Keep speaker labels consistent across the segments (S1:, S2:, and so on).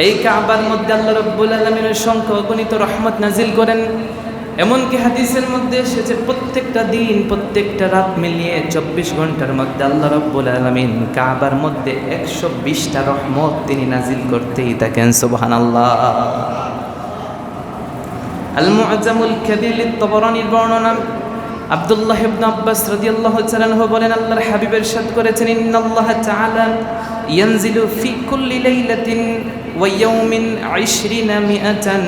S1: এই কাবার মধ্যে আল্লাহ রাব্বুল আলামিনের সংখ্যা অগণিত রহমত নাজিল করেন। এমনকি হাদিসের মধ্যে এসেছে প্রত্যেকটা দিন প্রত্যেকটা রাত মিলিয়ে 24 ঘন্টার মধ্যে আল্লাহ রাব্বুল আলামিন কাবার মধ্যে 120টা রহমত তিনি নাজিল করতেই থাকেন। সুবহানাল্লাহ। আল মুআজ্জামুল কাবীর লিত-তাবরানীর বর্ণনা, আব্দুল্লাহ ইবনে আব্বাস রাদিয়াল্লাহু তাআলা আনহু বলেন, আল্লাহর হাবিব ইরশাদ করেছেন, ইন্নাল্লাহ তাআলা ইয়ানজিলু ফি কুল্লি লাইলাতিন ওয়া ইয়াওমিন 20 মিআতান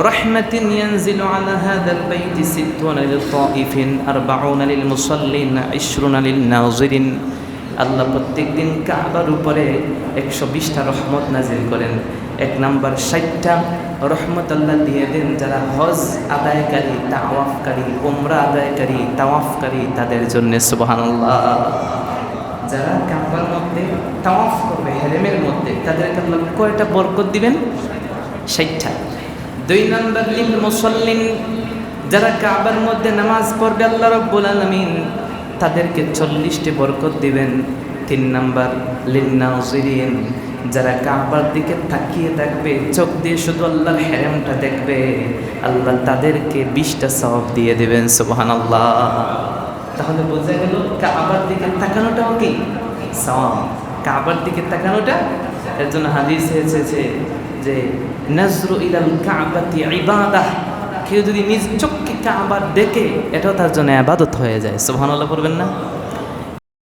S1: রাহমাতিন ইয়ানজিলু আলা হাযাল বাইতি 60 লিত-তাইফিন 40 লিল-মুসাল্লিন 20 লিন-নাযিরিন। আল্লাহ প্রত্যেকদিন কাবার উপরে 120টা রহমত নাজিল করেন। এক নাম্বার 60টা রহমত আল্লাহ দিয়ে দেন যারা হজ আদায়কারী, তাওয়াফকারী, উমরা আদায়কারী, তাওয়াফকারী তাদের জন্য। সুবহানাল্লাহ। যারা কাবার মধ্যে তাওয়াফ করবে হেরেমের মধ্যে তাদেরকে আল্লাহ কয়টা বরকত দিবেন? 60টা। 2 নাম্বার লিল মুসাল্লিন, যারা কাবার মধ্যে নামাজ পড়বে আল্লাহ রাব্বুল আলামিন তাদেরকে 40টি বরকত দিবেন। 3 নাম্বার লিন নাযিরিন, যারা কাবার দিকে তাকিয়ে থাকবে, চোখ দিয়ে শুধু আল্লাহর হেরেমটা দেখবে, আল্লাহ তাদেরকে 20টা সওয়াব দিয়ে দেবেন। সুবহানাল্লাহ। তাহলে বোঝা গেল কাবার দিকে তাকানোটাও কি সওয়াব। কাবার দিকে তাকানোটা, এর জন্য হাদিসে এসেছে যে নাজরু ইলাল কাবাতি ইবাদাহ, কেউ যদি নিজ চোখকে কাবার দেখে এটাও তার জন্য ইবাদত হয়ে যায়। সুবহানাল্লাহ পড়বেন না?